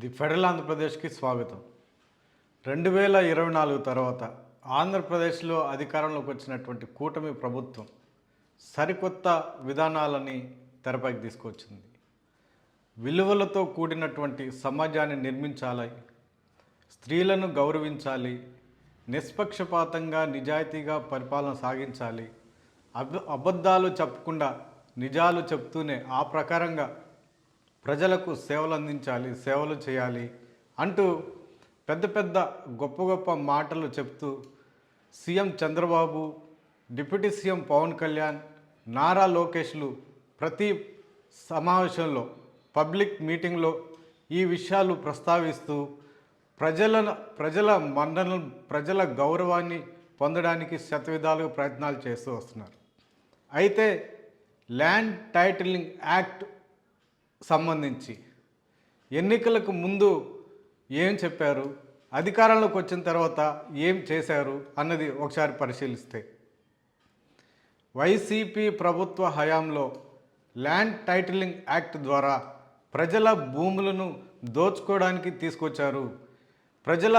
The federal ఆంధ్రప్రదేశ్కి స్వాగతం. 2024 తర్వాత ఆంధ్రప్రదేశ్లో అధికారంలోకి వచ్చినటువంటి కూటమి ప్రభుత్వం సరికొత్త విధానాలని తెరపైకి తీసుకొచ్చింది. విలువలతో కూడినటువంటి సమాజాన్ని నిర్మించాలి, స్త్రీలను గౌరవించాలి, నిష్పక్షపాతంగా నిజాయితీగా పరిపాలన సాగించాలి, అబద్ధాలు చెప్పకుండా నిజాలు చెప్తూనే ఆ ప్రకారంగా ప్రజలకు సేవలు అందించాలి, సేవలు చేయాలి అంటూ పెద్ద పెద్ద గొప్ప గొప్ప మాటలు చెప్తూ CM Chandrababu, deputy CM Pawan Kalyan, Nara లోకేష్లు ప్రతి సమావేశంలో పబ్లిక్ మీటింగ్లో ఈ విషయాలు ప్రస్తావిస్తూ ప్రజల మన్ననలు, ప్రజల గౌరవాన్ని పొందడానికి శతవిధాలుగా ప్రయత్నాలు చేస్తూ వస్తున్నారు. అయితే ల్యాండ్ టైటిలింగ్ యాక్ట్ సంబంధించి ఎన్నికలకు ముందు ఏం చెప్పారు, అధికారంలోకి వచ్చిన తర్వాత ఏం చేశారు అన్నది ఒకసారి పరిశీలిస్తే, వైసీపీ ప్రభుత్వ హయాంలో ల్యాండ్ టైటిలింగ్ యాక్ట్ ద్వారా ప్రజల భూములను దోచుకోవడానికి తీసుకొచ్చారు. ప్రజల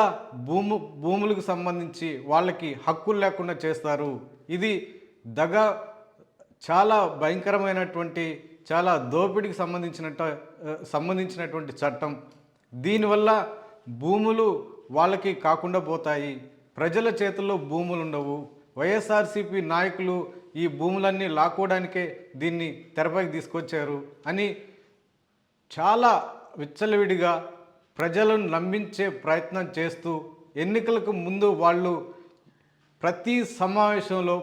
భూములకు సంబంధించి వాళ్ళకి హక్కులు లేకుండా చేస్తారు. ఇది చాలా భయంకరమైనటువంటి, చాలా దోపిడీకి సంబంధించినటువంటి చట్టం. దీనివల్ల భూములు వాళ్ళకి కాకుండా పోతాయి, ప్రజల చేతుల్లో భూములు ఉండవు. వైఎస్ఆర్సీపీ నాయకులు ఈ భూములన్నీ లాక్కోవడానికే దీన్ని తెరపైకి తీసుకొచ్చారు అని చాలా విచ్చలవిడిగా ప్రజలను నమ్మించే ప్రయత్నం చేస్తూ ఎన్నికలకు ముందు వాళ్ళు ప్రతి సమావేశంలో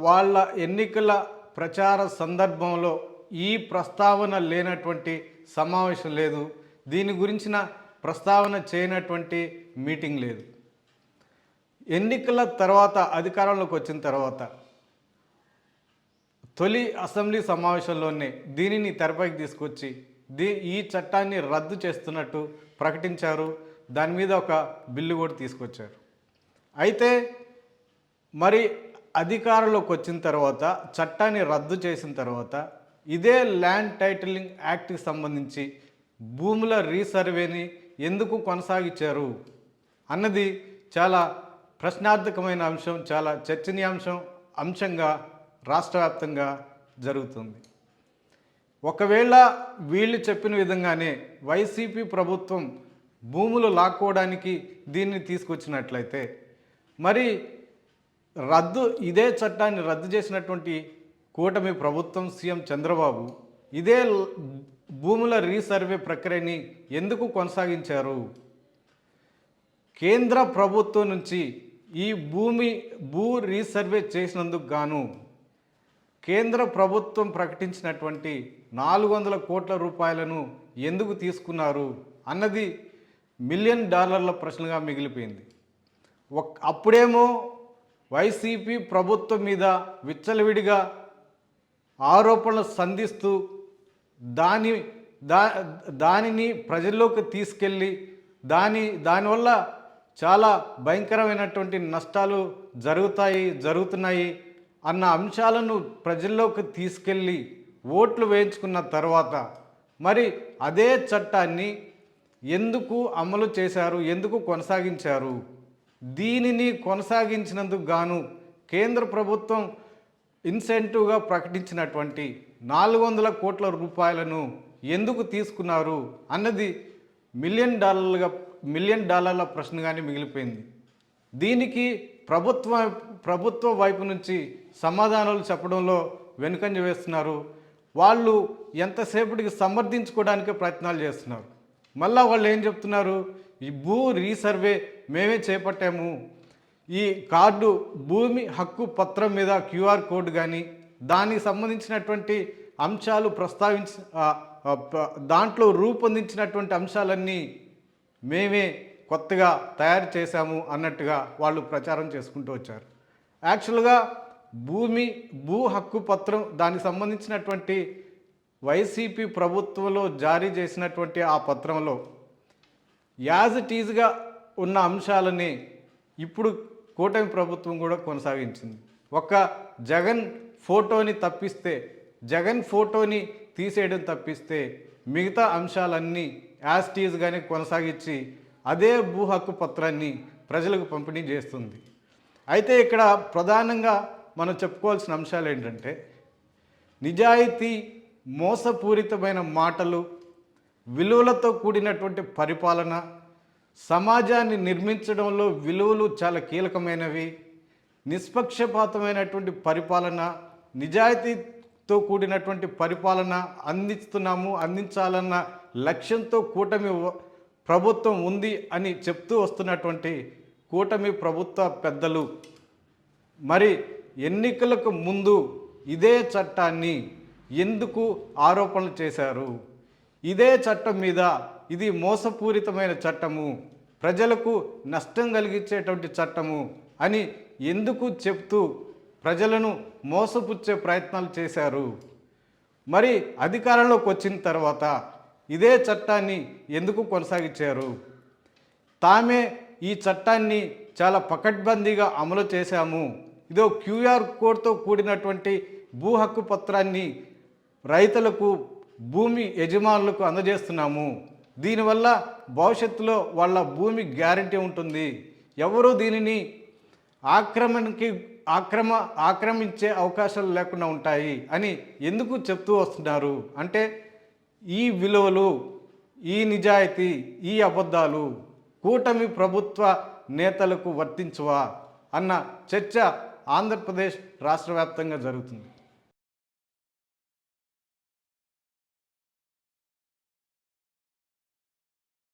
వాళ్ళ ఎన్నికల ప్రచార సందర్భంలో ఈ ప్రస్తావన లేనటువంటి సమావేశం లేదు, దీని గురించిన ప్రస్తావన చేయనటువంటి మీటింగ్ లేదు. ఎన్నికల తర్వాత అధికారంలోకి వచ్చిన తర్వాత తొలి అసెంబ్లీ సమావేశంలోనే దీనిని తెరపైకి తీసుకొచ్చి ఈ చట్టాన్ని రద్దు చేస్తున్నట్టు ప్రకటించారు. దాని మీద ఒక బిల్లు కూడా తీసుకొచ్చారు. అయితే మరి అధికారంలోకి వచ్చిన తర్వాత, చట్టాన్ని రద్దు చేసిన తర్వాత ఇదే ల్యాండ్ టైటిలింగ్ యాక్ట్కి సంబంధించి భూముల రీసర్వేని ఎందుకు కొనసాగించారు అన్నది చాలా ప్రశ్నార్థకమైన అంశం, చాలా అంశంగా రాష్ట్ర వ్యాప్తంగా జరుగుతుంది. ఒకవేళ వీళ్ళు చెప్పిన విధంగానే వైసీపీ ప్రభుత్వం భూములు లాక్కోవడానికి దీన్ని తీసుకొచ్చినట్లయితే, మరి ఇదే చట్టాన్ని రద్దు చేసినటువంటి కూటమి ప్రభుత్వం, సీఎం చంద్రబాబు ఇదే భూముల రీసర్వే ప్రక్రియని ఎందుకు కొనసాగించారు? కేంద్ర ప్రభుత్వం నుంచి ఈ భూ రీసర్వే చేసినందుకు గాను కేంద్ర ప్రభుత్వం ప్రకటించినటువంటి 400 కోట్ల రూపాయలను ఎందుకు తీసుకున్నారు అన్నది $1 మిలియన్ ప్రశ్నగా మిగిలిపోయింది. అప్పుడేమో వైసీపీ ప్రభుత్వం మీద విచ్చలవిడిగా ఆరోపణలు సంధిస్తూ దానిని ప్రజల్లోకి తీసుకెళ్ళి దానివల్ల చాలా భయంకరమైనటువంటి నష్టాలు జరుగుతున్నాయి అన్న అంశాలను ప్రజల్లోకి తీసుకెళ్ళి ఓట్లు వేయించుకున్న తర్వాత మరి అదే చట్టాన్ని ఎందుకు అమలు చేశారు, ఎందుకు కొనసాగించారు? దీనిని కొనసాగించినందుకు గాను కేంద్ర ప్రభుత్వం ఇన్సెంటివ్గా ప్రకటించినటువంటి 400 కోట్ల రూపాయలను ఎందుకు తీసుకున్నారు అన్నది $1 మిలియన్ ప్రశ్నగానే మిగిలిపోయింది. దీనికి ప్రభుత్వ వైపు నుంచి సమాధానాలు చెప్పడంలో వెనుకంజ వేస్తున్నారు. వాళ్ళు ఎంతసేపటికి సమర్థించుకోవడానికే ప్రయత్నాలు చేస్తున్నారు. మళ్ళా వాళ్ళు ఏం చెప్తున్నారు, ఈ భూ రీసర్వే మేమే చేపట్టాము, ఈ భూమి హక్కు పత్రం మీద QR కోడ్ కానీ దానికి సంబంధించినటువంటి అంశాలు దాంట్లో రూపొందించినటువంటి అంశాలన్నీ మేమే కొత్తగా తయారు చేశాము అన్నట్టుగా వాళ్ళు ప్రచారం చేసుకుంటూ వచ్చారు. యాక్చువల్గా భూ హక్కు పత్రం దానికి సంబంధించినటువంటి వైసీపీ ప్రభుత్వంలో జారీ చేసినటువంటి ఆ పత్రంలో యాజ్ ఇట్ ఈజ్గా ఉన్న అంశాలని ఇప్పుడు కూటమి ప్రభుత్వం కూడా కొనసాగించింది. జగన్ ఫోటోని తీసేయడం తప్పిస్తే మిగతా అంశాలన్నీ యాజ్ టీజ్గానే కొనసాగించి అదే భూ హక్కు పత్రాన్ని ప్రజలకు పంపిణీ చేస్తుంది. అయితే ఇక్కడ ప్రధానంగా మనం చెప్పుకోవాల్సిన అంశాలు ఏంటంటే నిజాయితీ, మోసపూరితమైన మాటలు, విలువలతో కూడినటువంటి పరిపాలన, సమాజాన్ని నిర్మించడంలో విలువలు చాలా కీలకమైనవి, నిష్పక్షపాతమైనటువంటి పరిపాలన, నిజాయితీతో కూడినటువంటి పరిపాలన అందించాలన్న లక్ష్యంతో కూటమి ప్రభుత్వం ఉంది అని చెప్తూ వస్తున్నటువంటి కూటమి ప్రభుత్వ పెద్దలు మరి ఎన్నికలకు ముందు ఇదే చట్టాన్ని ఎందుకు ఆరోపణలు చేశారు? ఇదే చట్టం మీద ఇది మోసపూరితమైన చట్టము, ప్రజలకు నష్టం కలిగించేటువంటి చట్టము అని ఎందుకు చెప్తూ ప్రజలను మోసపుచ్చే ప్రయత్నాలు చేశారు? మరి అధికారంలోకి వచ్చిన తర్వాత ఇదే చట్టాన్ని ఎందుకు కొనసాగించారు? తామే ఈ చట్టాన్ని చాలా పకడ్బందీగా అమలు చేశాము, ఇదో క్యూఆర్ కోడ్తో కూడినటువంటి భూ హక్కు పత్రాన్ని రైతులకు, భూమి యజమానులకు అందజేస్తున్నాము, దీనివల్ల భవిష్యత్తులో వాళ్ళ భూమి గ్యారంటీ ఉంటుంది, ఎవరు దీనిని ఆక్రమించే అవకాశాలు లేకుండా ఉంటాయి అని ఎందుకు చెప్తూ వస్తున్నారు? అంటే ఈ విలువలు, ఈ నిజాయితీ, ఈ అబద్ధాలు కూటమి ప్రభుత్వ నేతలకు వర్తించవా అన్న చర్చ ఆంధ్రప్రదేశ్ రాష్ట్ర వ్యాప్తంగా జరుగుతుంది.